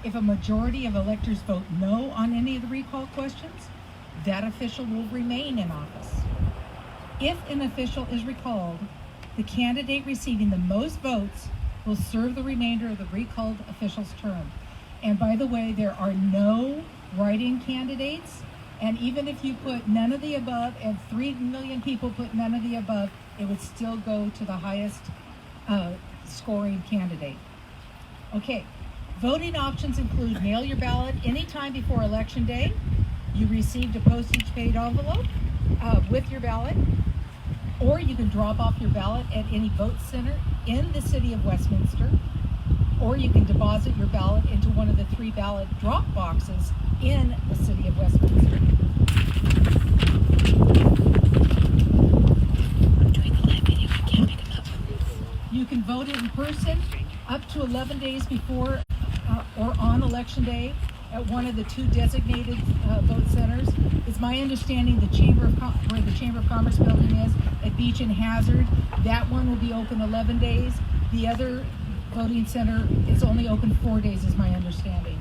If a majority of electors vote no on any of the recall questions, that official will remain in office. If an official is recalled, the candidate receiving the most votes will serve the remainder of the recalled official's term. And by the way, there are no write-in candidates, and even if you put none of the above and 3 million people put none of the above, it would still go to the highest scoring candidate. Okay, voting options include mail your ballot anytime before Election Day. You received a postage paid envelope with your ballot, or you can drop off your ballot at any vote center in the city of Westminster, or you can deposit your ballot into one of the 3 ballot drop boxes in the city of Westminster. I'm doing the live video, I can't pick them up. You can vote in person up to 11 days before or on Election Day at one of the 2 designated vote centers. It's my understanding the where the Chamber of Commerce building is at Beach and Hazard, that one will be open 11 days. The other voting center is only open 4 days, is my understanding.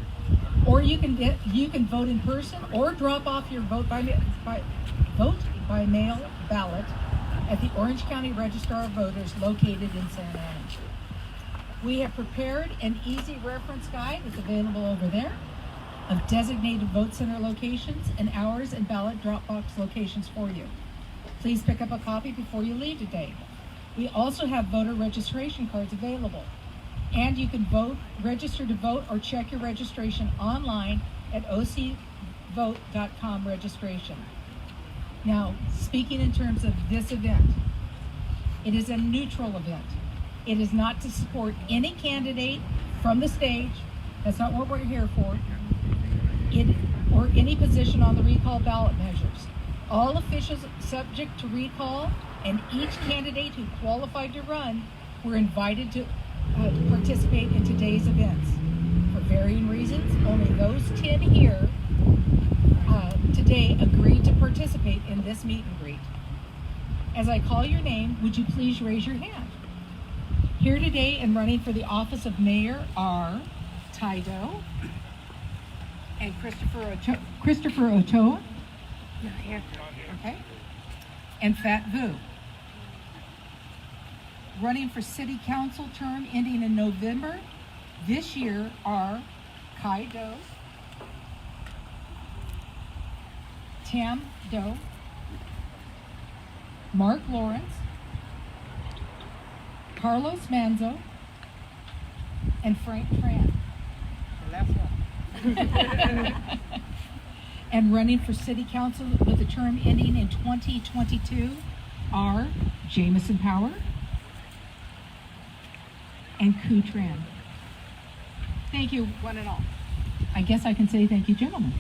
Or you can vote in person or drop off your vote by mail ballot at the Orange County Registrar of Voters located in Santa Ana. We have prepared an easy reference guide that's available over there of designated vote center locations and hours and ballot drop box locations for you. Please pick up a copy before you leave today. We also have voter registration cards available, and you can register to vote or check your registration online at ocvote.com registration. Now, speaking in terms of this event, it is a neutral event. It is not to support any candidate from the stage. That's not what we're here for. Or any position on the recall ballot measures. All officials subject to recall and each candidate who qualified to run were invited to participate in today's events. For varying reasons, only those 10 here today agreed to participate in this meet and greet. As I call your name, would you please raise your hand? Here today and running for the office of mayor are Tydo and Christopher Ochoa. Not here. Okay. And Fat Vu. Running for city council term ending in November this year are Kai Do, Tam Do, Mark Lawrence, Carlos Manzo, and Frank Tran. The last one. And running for city council with a term ending in 2022 are Jameson Power and Ku Tran. Thank you, one and all. I guess I can say thank you, gentlemen.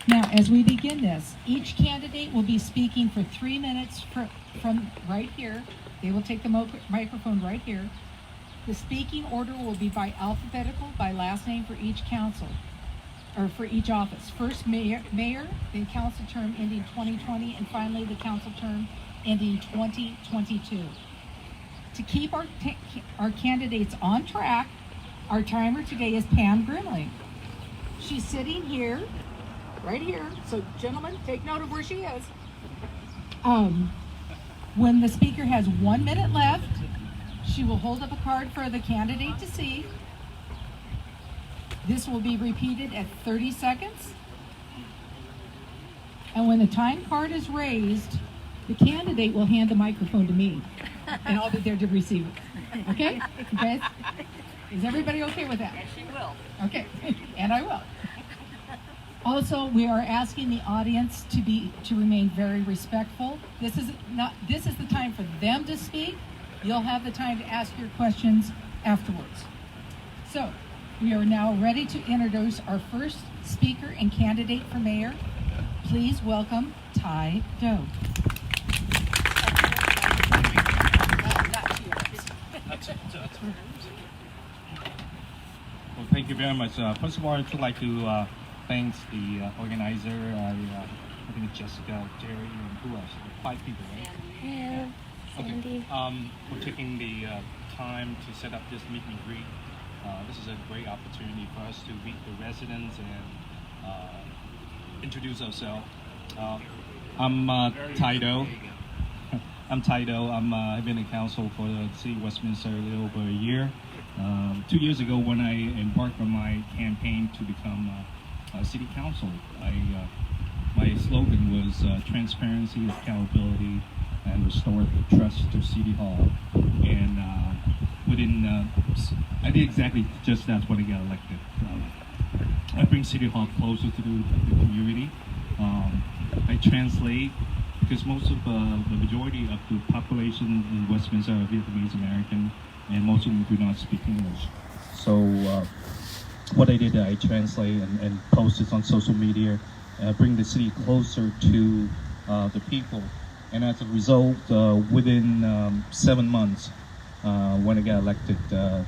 Now, as we begin this, each candidate will be speaking for 3 minutes from right here. They will take the microphone right here. The speaking order will be by alphabetical, by last name for each council, or for each office. First mayor, then council term ending 2020, and finally the council term ending 2022. To keep our candidates on track, our timer today is Pam Grimling. She's sitting here, right here. So gentlemen, take note of where she is. When the speaker has 1 minute left, she will hold up a card for the candidate to see. This will be repeated at 30 seconds. And when the time card is raised, the candidate will hand the microphone to me, and I'll be there to receive it. Okay? Okay? Is everybody okay with that? Yes, she will. Okay, and I will. Also, we are asking the audience to remain very respectful. This is the time for them to speak. You'll have the time to ask your questions afterwards. So, we are now ready to introduce our first speaker and candidate for mayor. Please welcome Ty Do. Well, thank you very much. First of all, I'd like to thank the organizer, I think it's Jessica, Jerry, and who else? 5 people, right? Yeah, Sandy. for taking the time to set up this meet and greet. This is a great opportunity for us to meet the residents and introduce ourselves. I'm Taido. I'm Taido. I've been in council for the city of Westminster a little over a year. 2 years ago, when I embarked on my campaign to become city council, my slogan was transparency, accountability, and restore trust to City Hall. And I did exactly just that when I got elected. I bring City Hall closer to the community. I translate, because most of the majority of the population in Westminster are Vietnamese American, and most of them do not speak English. So what I did, I translate and post it on social media, bring the city closer to the people. And as a result, within 7 months, when I got elected, the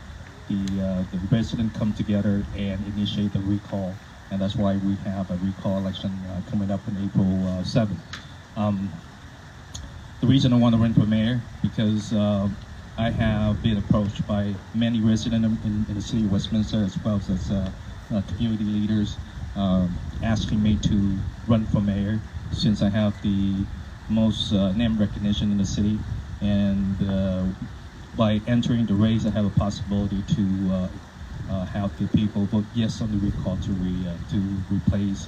residents come together and initiate the recall. And that's why we have a recall election coming up on April 7th. The reason I want to run for mayor, because I have been approached by many residents in the city of Westminster, as well as community leaders, asking me to run for mayor, since I have the most name recognition in the city. And by entering the race, I have a possibility to have the people vote yes on the recall to replace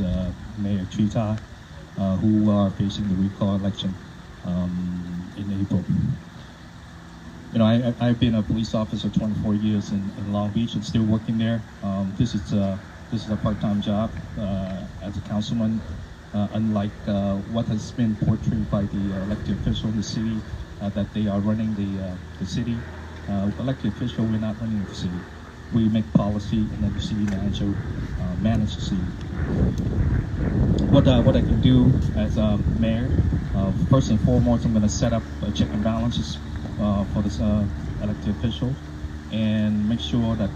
Mayor Chita, who are facing the recall election in April. You know, I've been a police officer 24 years in Long Beach and still working there. This is a part-time job as a councilman, unlike what has been portrayed by the elected official in the city, that they are running the city. Elected official, we're not running the city. We make policy, and then the city manager manage the city. What I can do as a mayor, first and foremost, I'm going to set up check and balances for this elected official, and make sure that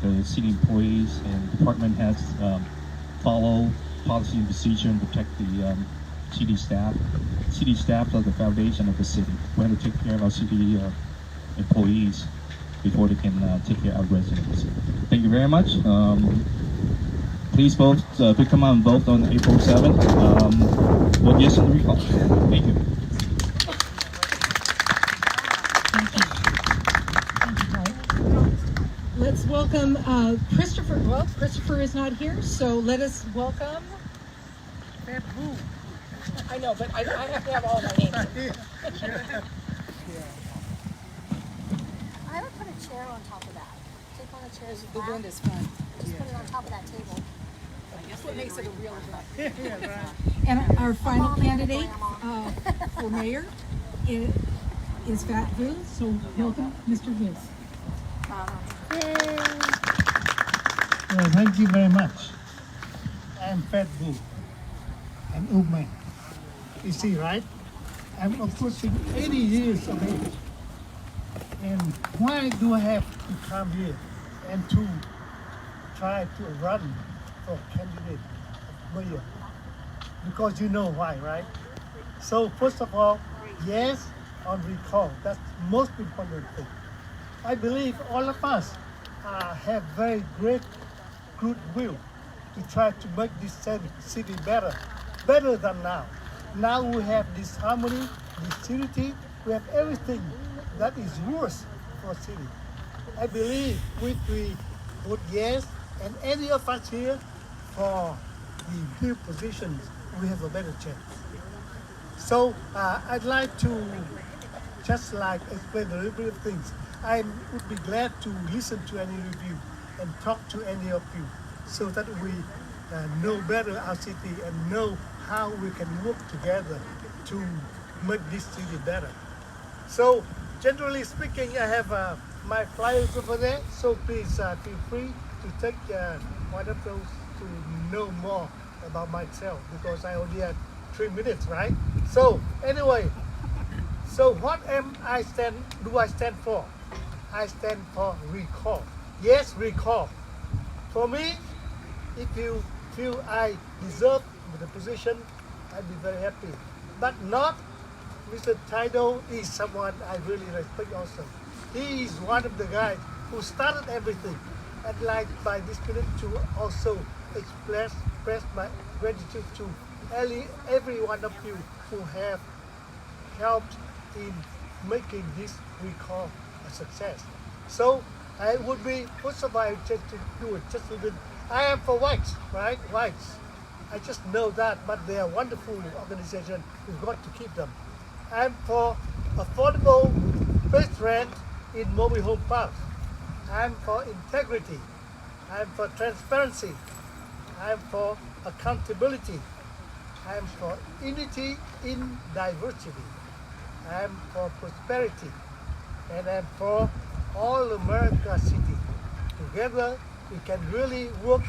the city employees and department heads follow policy and procedure and protect the city staff. City staff are the foundation of the city. We have to take care of our city employees before they can take care of our residents. Thank you very much. Please vote, please come out and vote on April 7th. Vote yes on the recall. Thank you. Let's welcome Christopher. Well, Christopher is not here, so let us welcome. I know, but I have to have all my names. I would put a chair on top of that. Take one of the chairs. The wind is fun. Just put it on top of that table. That's what makes it a real event. And our final candidate for mayor is Fat Vu. So welcome, Mr. Vu. Well, thank you very much. I'm Fat Vu. I'm old man. You see, right? I'm approaching 80 years of age. And why do I have to come here and to try to run for candidate of mayor? Because you know why, right? So first of all, yes on recall. That's the most important thing. I believe all of us have very great goodwill to try to make this city better than now. Now we have this harmony, this unity, we have everything that is worse for city. I believe if we vote yes, and any of us here for the new positions, we have a better chance. So I'd like to just explain a little bit of things. I would be glad to listen to any review and talk to any of you, so that we know better our city and know how we can work together to make this city better. So generally speaking, I have my flyers over there, so please feel free to take one of those to know more about myself, because I only have 3 minutes, right? So anyway, so what do I stand for? I stand for recall. Yes, recall. For me, if you feel I deserve the position, I'd be very happy. But not Mr. Taido is someone I really respect also. He is one of the guys who started everything. I'd like by this minute to also express my gratitude to every one of you who have helped in making this recall a success. So I would be, first of all, I just to do it just a little bit. I am for whites, right? Whites. I just know that, but they are wonderful organization. We've got to keep them. I'm for affordable base rent in mobile home parks. I'm for integrity. I'm for transparency. I'm for accountability. I'm for unity in diversity. I'm for prosperity. And I'm for all America city. Together, we can really work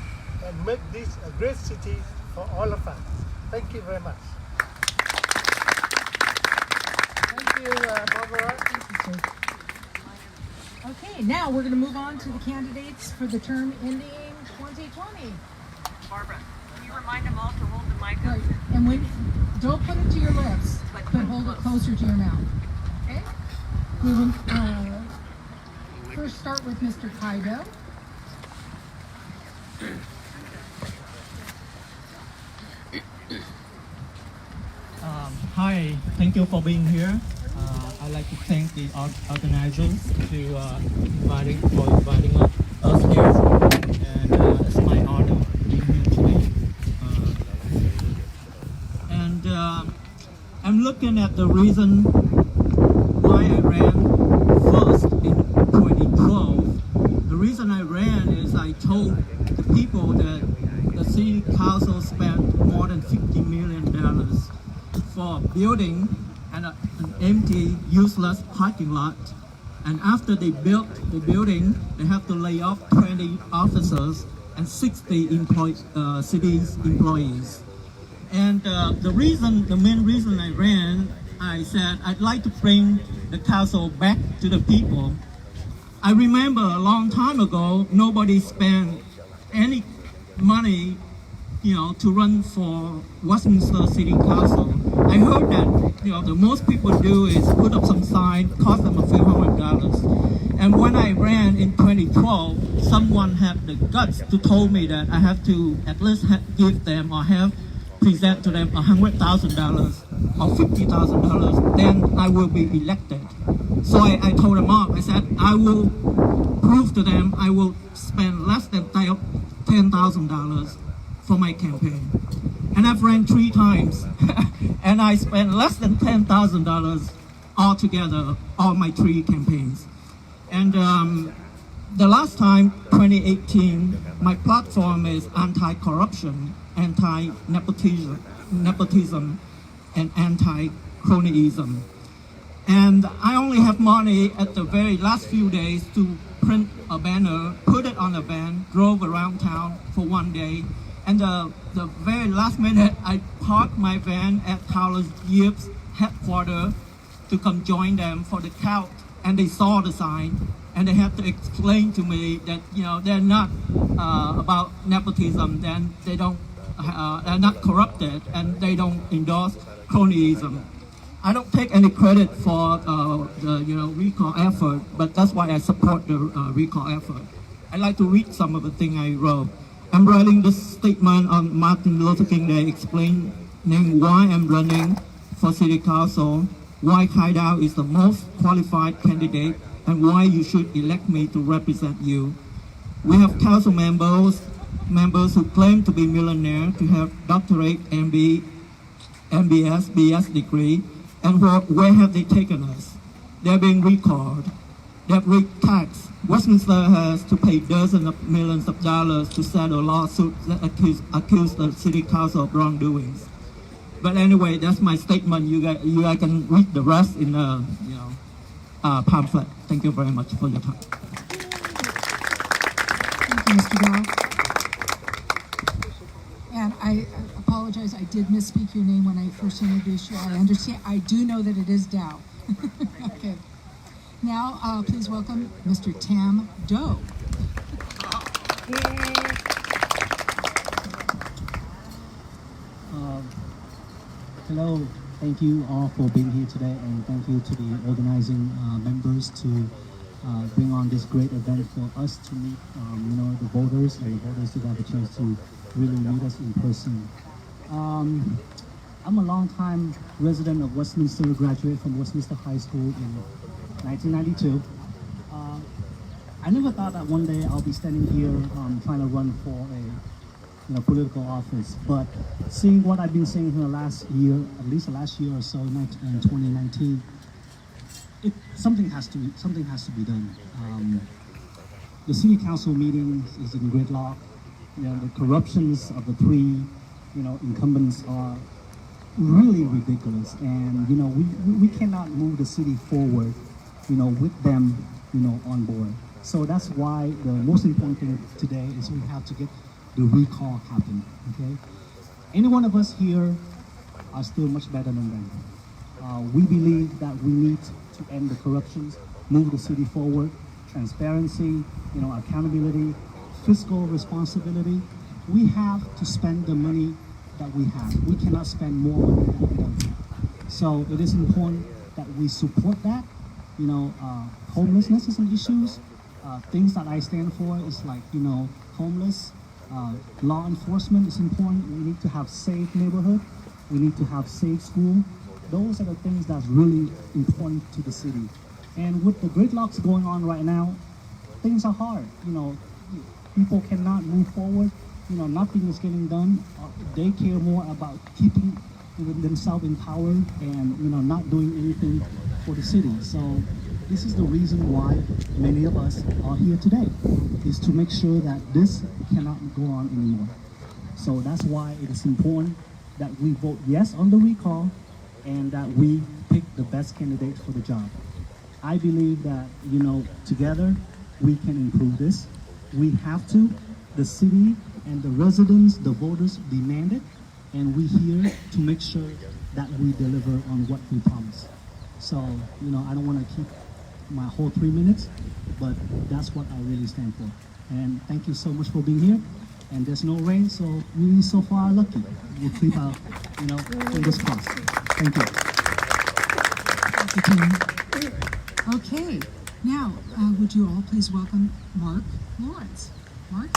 and make this a great city for all of us. Thank you very much. Thank you, Barbara. Thank you, sir. Okay, now we're going to move on to the candidates for the term ending 2020. Barbara, can you remind them all to hold the mic All up? right, and when, don't put it to your lips, but hold it closer to your mouth. Okay? We will first start with Mr. Kaido. Hi, thank you for being here. I'd like to thank the organizers for inviting us here, and it's my honor being here today. I'm looking at the reason why I ran first in 2012. The reason I ran is I told the people that the city council spent more than $50 million for building an empty, useless parking lot. And after they built the building, they have to lay off 20 officers and 60 city's employees. And the main reason I ran, I said I'd like to bring the council back to the people. I remember a long time ago, nobody spent any money, to run for Westminster City Council. I heard that, the most people do is put up some sign, cost them a few $100s. And when I ran in 2012, someone had the guts to tell me that I have to at least give them or present to them $100,000 or $50,000, then I will be elected. So I told them off. I said, I will prove to them I will spend less than $10,000 for my campaign. And I've ran 3 times, and I spent less than $10,000 altogether, all my 3 campaigns. And the last time, 2018, my platform is anti-corruption, anti-nepotism, and anti-cronyism. And I only have money at the very last few days to print a banner, put it on a van, drove around town for 1 day. And the very last minute, I parked my van at Carlos Yip's headquarters to come join them for the count. And they saw the sign, and they had to explain to me that they're not about nepotism, then they don't, they're not corrupted, and they don't endorse cronyism. I don't take any credit for the recall effort, but that's why I support the recall effort. I'd like to read some of the things I wrote. I'm writing this statement on Martin Luther King Day, explaining why I'm running for City Council, why Kaido is the most qualified candidate, and why you should elect me to represent you. We have council members who claim to be millionaires, to have doctorate, MBS, BS degree, and where have they taken us? They're being recalled. They've rigged tax. Westminster has to pay dozens of millions of dollars to settle lawsuits that accuse the city council of wrongdoings. But anyway, that's my statement. You guys can read the rest in the pamphlet. Thank you very much for your time. Thank you, Mr. Dow. And I apologize, I did misspeak your name when I first introduced you. I understand, I do know that it is Dow. Okay. Now, please welcome Mr. Tam Do. Hello, Thank you all for being here today, and thank you to the organizing members to bring on this great event for us to meet, the voters, and the voters to have a chance to really meet us in person. I'm a long-time resident of Westminster, graduate from Westminster High School in 1992. I never thought that one day I'll be standing here trying to run for a political office, but seeing what I've been seeing here last year, at least the last year or so, in 2019, something has to be done. The city council meeting is in gridlock. The corruptions of the three, incumbents are really ridiculous, and we cannot move the city forward, with them, on board. So that's why the most important thing today is we have to get the recall happen. Okay, any one of us here are still much better than them. We believe that we need to end the corruptions, move the city forward, transparency, accountability, fiscal responsibility. We have to spend the money that we have. We cannot spend more money than we don't have. So it is important that we support that. Homelessness is an issue. Things that I stand for is like, homeless, law enforcement is important. We need to have safe neighborhood. We need to have safe school. Those are the things that's really important to the city. And with the gridlocks going on right now, things are hard. People cannot move forward. Nothing is getting done. They care more about keeping themselves in power and, not doing anything for the city. So this is the reason why many of us are here today, is to make sure that this cannot go on anymore. So that's why it is important that we vote yes on the recall and that we pick the best candidate for the job. I believe that, together we can improve this. We have to. The city and the residents, the voters demand it, and we're here to make sure that we deliver on what we promise. So, I don't want to keep my whole 3 minutes, but that's what I really stand for. And thank you so much for being here. And there's no rain, so we so far are lucky. We'll keep our, fingers crossed. Thank you. Thank you, Tim. Okay, now would you all please welcome Mark Lawrence. Mark?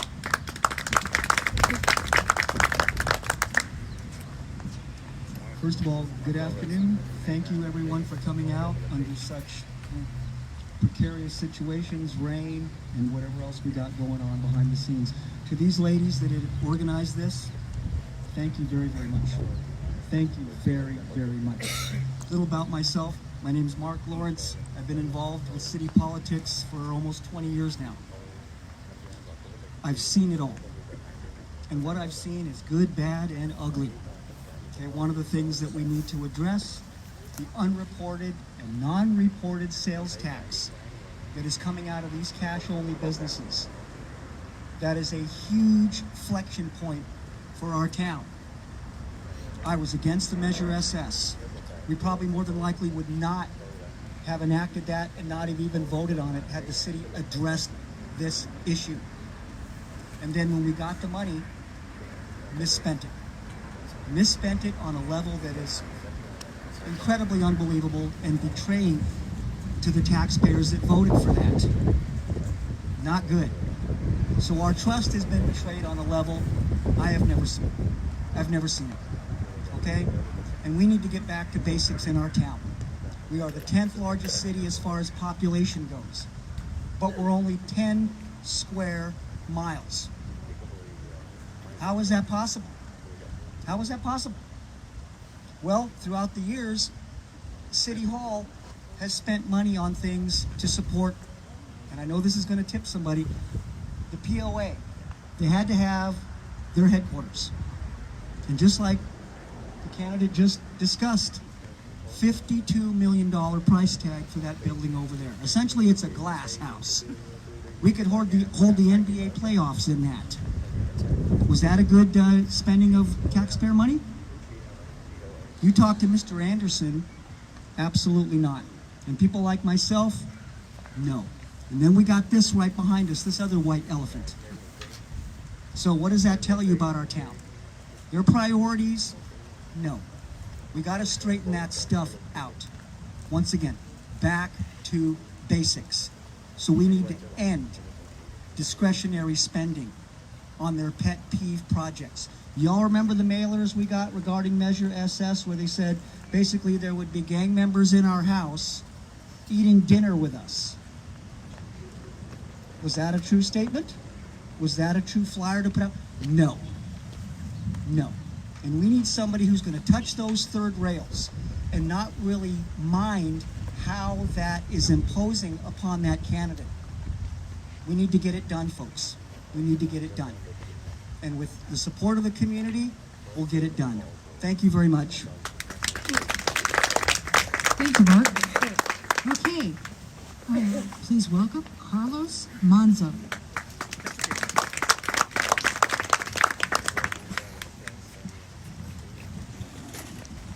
First of all, good afternoon. Thank you everyone for coming out under such precarious situations, rain, and whatever else we got going on behind the scenes. To these ladies that had organized this, thank you very, very much. Thank you very, very much. A little about myself. My name is Mark Lawrence. I've been involved with city politics for almost 20 years now. I've seen it all. And what I've seen is good, bad, and ugly. Okay, one of the things that we need to address, the unreported and non-reported sales tax that is coming out of these cash-only businesses. That is a huge flexion point for our town. I was against the Measure SS. We probably more than likely would not have enacted that and not have even voted on it had the city addressed this issue. And then when we got the money, misspent it. Misspent it on a level that is incredibly unbelievable and betraying to the taxpayers that voted for that. Not good. So our trust has been betrayed on a level I have never seen. I've never seen it. Okay? And we need to get back to basics in our town. We are the 10th largest city as far as population goes, but we're only 10 square miles. How is that possible? How is that possible? Well, throughout the years, City Hall has spent money on things to support, and I know this is going to tip somebody, the POA. They had to have their headquarters. And just like the candidate just discussed, $52 million price tag for that building over there. Essentially, it's a glass house. We could hold the NBA playoffs in that. Was that a good spending of taxpayer money? You talk to Mr. Anderson, absolutely not. And people like myself, no. And then we got this right behind us, this other white elephant. So what does that tell you about our town? Their priorities? No. We got to straighten that stuff out. Once again, back to basics. So we need to end discretionary spending on their pet peeve projects. Y'all remember the mailers we got regarding Measure SS, where they said basically there would be gang members in our house eating dinner with us? Was that a true statement? Was that a true flyer to put out? No. No. And we need somebody who's going to touch those third rails and not really mind how that is imposing upon that candidate. We need to get it done, folks. We need to get it done. And with the support of the community, we'll get it done. Thank you very much. Thank you, Mark. Okay, please welcome Carlos Manzo.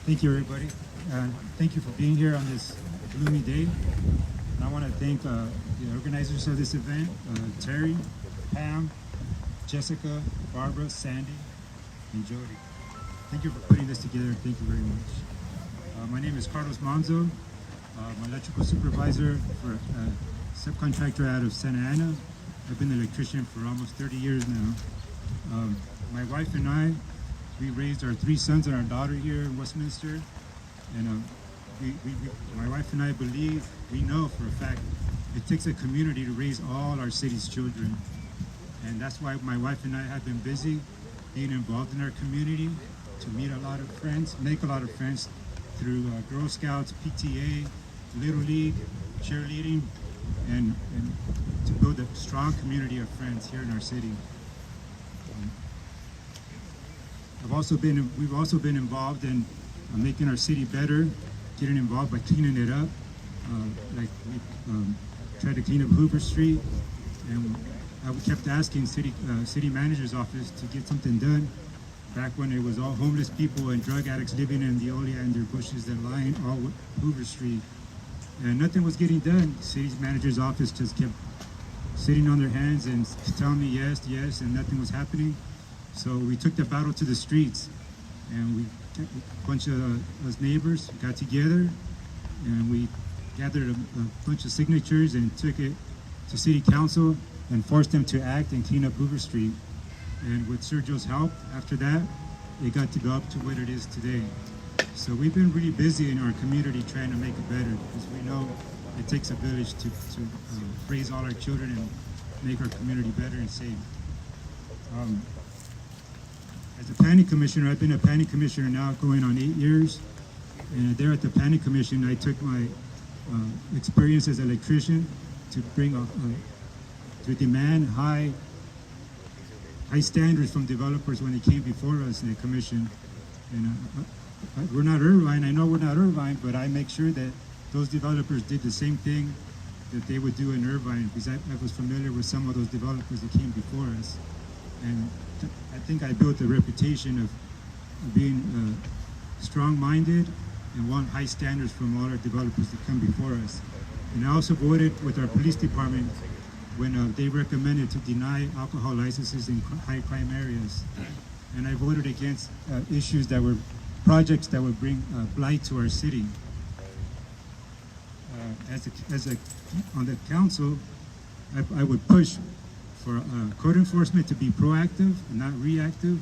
Thank you, everybody. Thank you for being here on this gloomy day. And I want to thank the organizers of this event, Terry, Pam, Jessica, Barbara, Sandy, and Jody. Thank you for putting this together. Thank you very much. My name is Carlos Manzo. I'm an electrical supervisor for a subcontractor out of Santa Ana. I've been an electrician for almost 30 years now. My wife and I, we raised our 3 sons and our daughter here in Westminster. And my wife and I believe, we know for a fact, it takes a community to raise all our city's children. And that's why my wife and I have been busy being involved in our community to meet a lot of friends, make a lot of friends through Girl Scouts, PTA, Little League, cheerleading, and to build a strong community of friends here in our city. We've also been involved in making our city better, getting involved by cleaning it up. Like we tried to clean up Hoover Street, and we kept asking city manager's office to get something done. Back when it was all homeless people and drug addicts living in the oleander bushes that line all Hoover Street, and nothing was getting done. City manager's office just kept sitting on their hands and telling me yes, yes, and nothing was happening. So we took the battle to the streets, and a bunch of us neighbors got together, and we gathered a bunch of signatures and took it to City Council and forced them to act and clean up Hoover Street. And with Sergio's help, after that, it got to go up to what it is today. So we've been really busy in our community trying to make it better, because we know it takes a village to raise all our children and make our community better and safe. As a planning commissioner, I've been a planning commissioner now going on 8 years. And there at the planning commission, I took my experience as an electrician to bring to demand high standards from developers when they came before us in the commission. And we're not Irvine, I know we're not Irvine, but I make sure that those developers did the same thing that they would do in Irvine, because I was familiar with some of those developers that came before us. And I think I built a reputation of being strong-minded and want high standards from all our developers that come before us. And I also voted with our police department when they recommended to deny alcohol licenses in high crime areas. And I voted against issues that were projects that would bring blight to our city. On the council, I would push for code enforcement to be proactive and not reactive.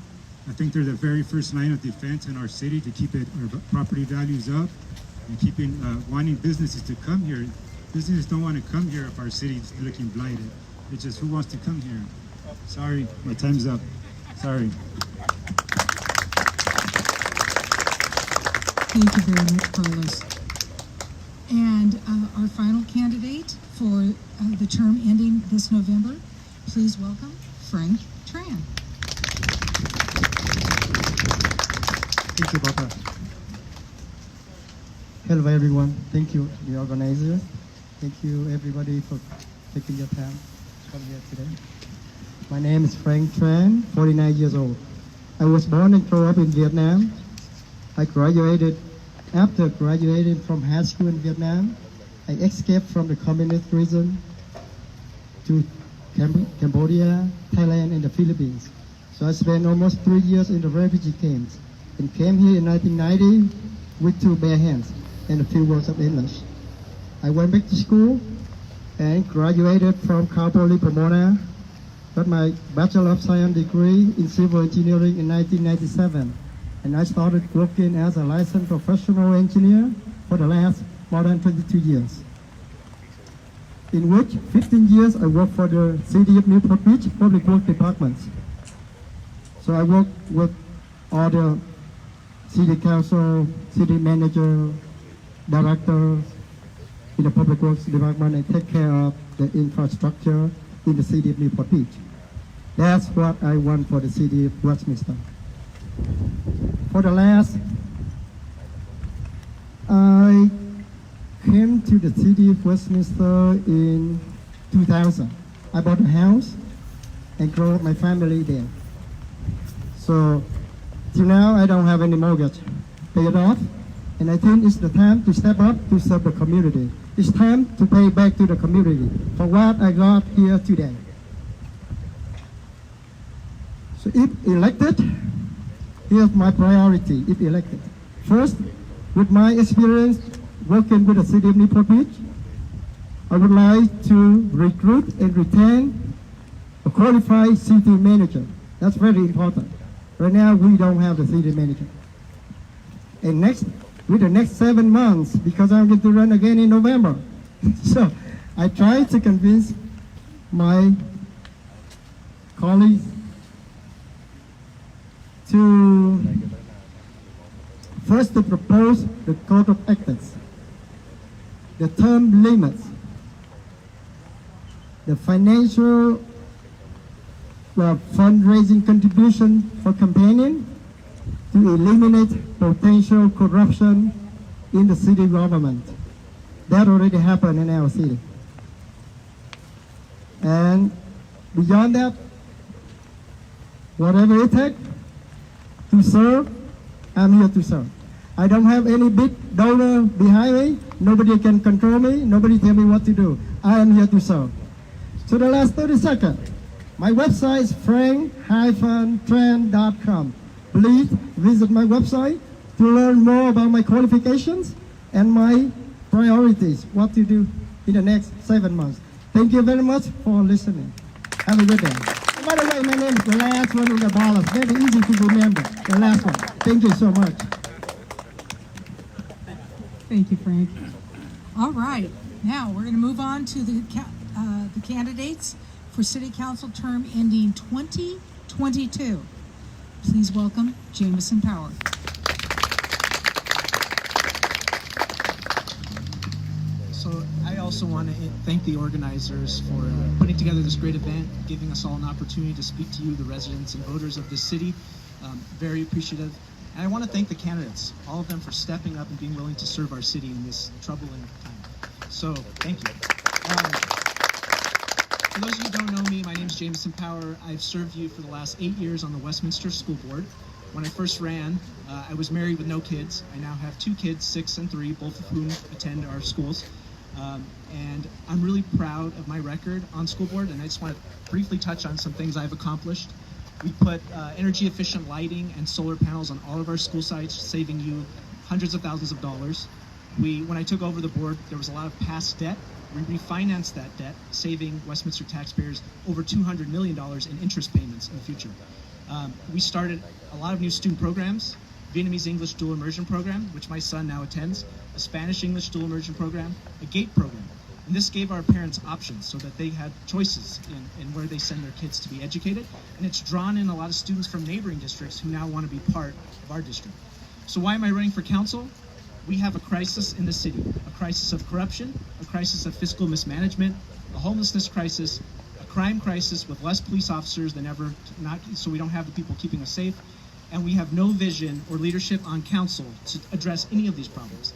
I think they're the very first line of defense in our city to keep our property values up and keeping wanting businesses to come here. Businesses don't want to come here if our city is looking blighted. It's just who wants to come here. Sorry, my time's up. Sorry. Thank you very much, Carlos. And our final candidate for the term ending this November, please welcome Frank Tran. Thank you, Papa. Hello, everyone. Thank you, the organizer. Thank you, everybody, for taking your time to come here today. My name is Frank Tran, 49 years old. I was born and grew up in Vietnam. After graduating from high school in Vietnam, I escaped from the communist prison to Cambodia, Thailand, and the Philippines. So I spent almost 3 years in the refugee camps and came here in 1990 with two bare hands and a few words of English. I went back to school and graduated from Cal Poly Pomona, got my Bachelor of Science degree in Civil Engineering in 1997, and I started working as a licensed professional engineer for the last more than 22 years, in which 15 years I worked for the City of Newport Beach Public Works Department. So I work with all the city council, city manager, directors in the Public Works Department and take care of the infrastructure in the City of Newport Beach. That's what I want for the City of Westminster. For the last, I came to the City of Westminster in 2000. I bought a house and grew up my family there. So till now, I don't have any mortgage paid off, and I think it's the time to step up to serve the community. It's time to pay back to the community for what I got here today. So if elected, here's my priority if elected. First, with my experience working with the City of Newport Beach, I would like to recruit and retain a qualified city manager. That's very important. Right now, we don't have the city manager. And with the next 7 months, because I'm going to run again in November. So I try to convince my colleagues to first to propose the code of ethics, the term limits, the financial fundraising contribution for campaigning, to eliminate potential corruption in the city government. That already happened in our city. And beyond that, whatever it takes to serve, I'm here to serve. I don't have any big donor behind me. Nobody can control me. Nobody tell me what to do. I am here to serve. So the last 30 seconds, my website is frank-tran.com. Please visit my website to learn more about my qualifications and my priorities, what to do in the next 7 months. Thank you very much for listening. Have a good day. By the way, my name is the last one in the ballot. Very easy to remember, the last one. Thank you so much. Thank you, Frank. All right, now we're going to move on to the candidates for City Council term ending 2022. Please welcome Jameson Power. So I also want to thank the organizers for putting together this great event, giving us all an opportunity to speak to you, the residents and voters of this city. Very appreciative. And I want to thank the candidates, all of them, for stepping up and being willing to serve our city in this troubling time. So thank you. For those of you who don't know me, my name is Jameson Power. I've served you for the last 8 years on the Westminster School Board. When I first ran, I was married with no kids. I now have 2 kids, 6 and 3, both of whom attend our schools. And I'm really proud of my record on school board, and I just want to briefly touch on some things I've accomplished. We put energy efficient lighting and solar panels on all of our school sites, saving you hundreds of thousands of dollars. When I took over the board, there was a lot of past debt. We refinanced that debt, saving Westminster taxpayers over $200 million in interest payments in the future. We started a lot of new student programs, Vietnamese English dual immersion program, which my son now attends, a Spanish English dual immersion program, a GATE program. And this gave our parents options so that they had choices in where they send their kids to be educated. And it's drawn in a lot of students from neighboring districts who now want to be part of our district. So why am I running for council? We have a crisis in the city, a crisis of corruption, a crisis of fiscal mismanagement, a homelessness crisis, a crime crisis with less police officers than ever, so we don't have the people keeping us safe, and we have no vision or leadership on council to address any of these problems.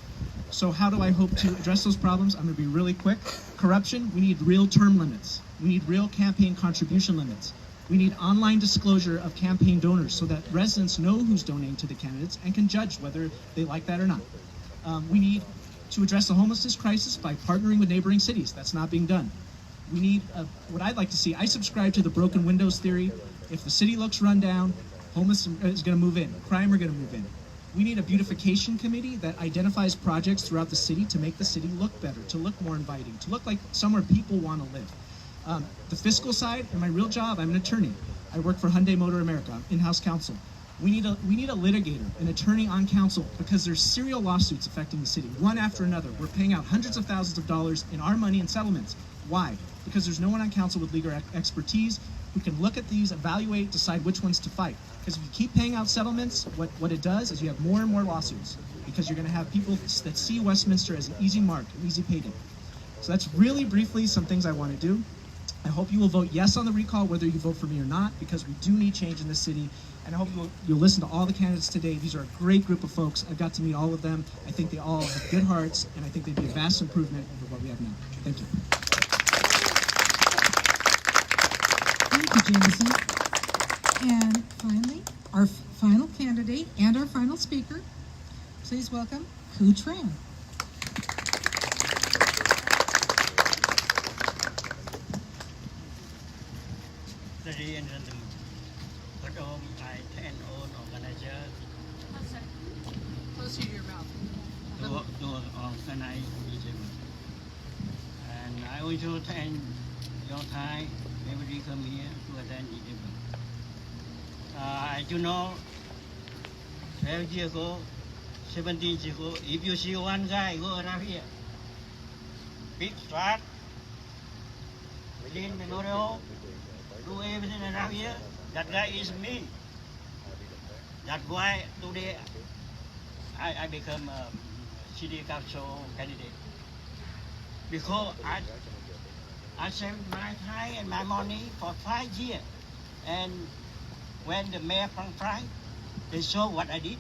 So how do I hope to address those problems? I'm going to be really quick. Corruption, we need real term limits. We need real campaign contribution limits. We need online disclosure of campaign donors so that residents know who's donating to the candidates and can judge whether they like that or not. We need to address the homelessness crisis by partnering with neighboring cities. That's not being done. We need, what I'd like to see, I subscribe to the broken windows theory. If the city looks run down, homeless is going to move in, crime are going to move in. We need a beautification committee that identifies projects throughout the city to make the city look better, to look more inviting, to look like somewhere people want to live. The fiscal side, and my real job, I'm an attorney. I work for Hyundai Motor America, in-house counsel. We need a litigator, an attorney on council, because there's serial lawsuits affecting the city, one after another. We're paying out hundreds of thousands of dollars in our money in settlements. Why? Because there's no one on council with legal expertise who can look at these, evaluate, decide which ones to fight. Because if you keep paying out settlements, what it does is you have more and more lawsuits, because you're going to have people that see Westminster as an easy mark, an easy payday. So that's really briefly some things I want to do. I hope you will vote yes on the recall, whether you vote for me or not, because we do need change in this city. And I hope you'll listen to all the candidates today. These are a great group of folks. I've got to meet all of them. I think they all have good hearts, and I think they'd be a vast improvement over what we have now. Thank you. Thank you, Jameson. And finally, our final candidate and our final speaker. Please welcome Khu Tran. Ladies and gentlemen, good home, I thank all organizers Closer to your mouth. to organize this event. And I also thank your time, everybody come here to attend this event. I do know 12 years ago, 17 years ago, if you see one guy go around here, big truck, within Memorial, do everything around here, that guy is me. That's why today I become a city council candidate. Because I saved my time and my money for 5 years. And when the mayor from France, they saw what I did.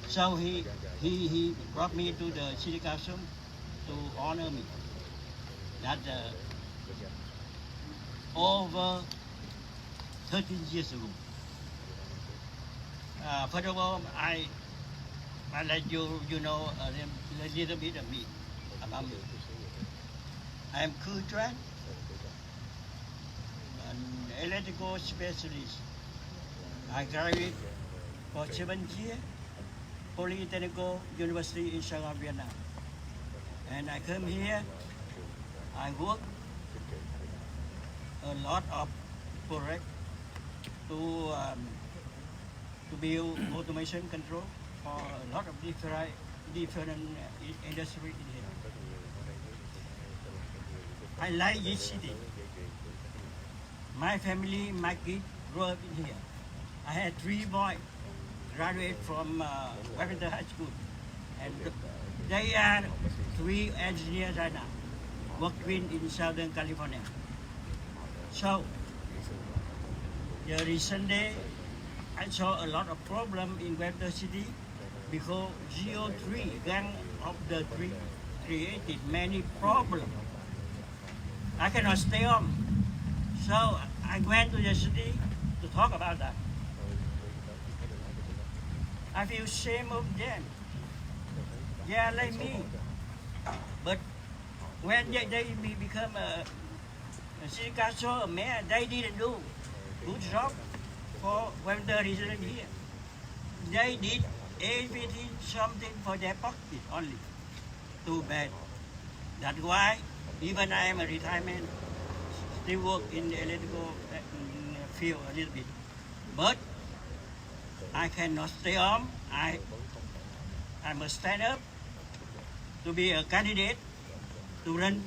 So he brought me to the city council to honor me. That over 13 years ago. First of all, I let you know a little bit of me, about me. I am Khu Tran, an electrical specialist. I graduated for 7 years, Polytechnical University in Saigon, Vietnam. And I come here, I work a lot of projects to build automation control for a lot of different industries in here. I like this city. My family, my kids grew up in here. I had 3 boys graduate from Westminster High School, and they are 3 engineers right now, working in Southern California. So, the recent day, I saw a lot of problem in Westminster City because CO3, gang of the tree, created many problems. I cannot stay home. So I went to the city to talk about that. I feel shame of them. They are like me. But when they become a city council, a mayor, they didn't do good job for when the resident here. They did everything, something for their pocket only. Too bad. That's why even I am a retirement, still work in the electrical field a little bit. But I cannot stay home. I must stand up to be a candidate to run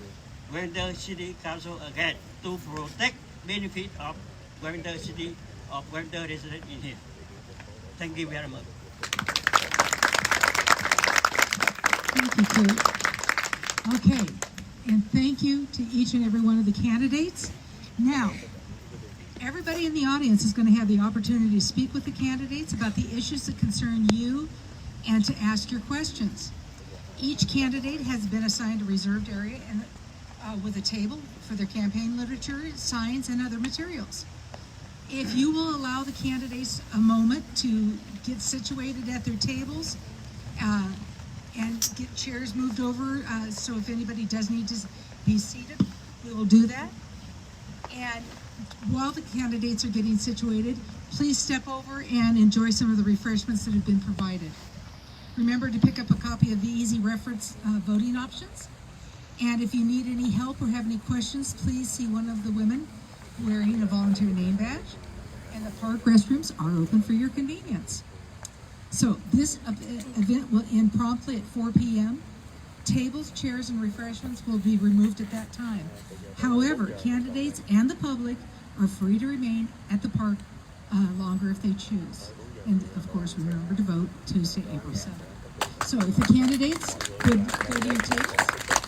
Westminster City Council again to protect benefit of Westminster City, of Westminster residents in here. Thank you very much. Thank you, Khu. Okay, and thank you to each and every one of the candidates. Now, everybody in the audience is going to have the opportunity to speak with the candidates about the issues that concern you and to ask your questions. Each candidate has been assigned a reserved area with a table for their campaign literature, signs, and other materials. If you will allow the candidates a moment to get situated at their tables and get chairs moved over, so if anybody does need to be seated, we will do that. And while the candidates are getting situated, please step over and enjoy some of the refreshments that have been provided. Remember to pick up a copy of the easy reference voting options. And if you need any help or have any questions, please see one of the women wearing a volunteer name badge. And the park restrooms are open for your convenience. So this event will end promptly at 4 p.m. Tables, chairs, and refreshments will be removed at that time. However, candidates and the public are free to remain at the park longer if they choose. And of course, remember to vote Tuesday, April 7th. So if the candidates could go to your tables.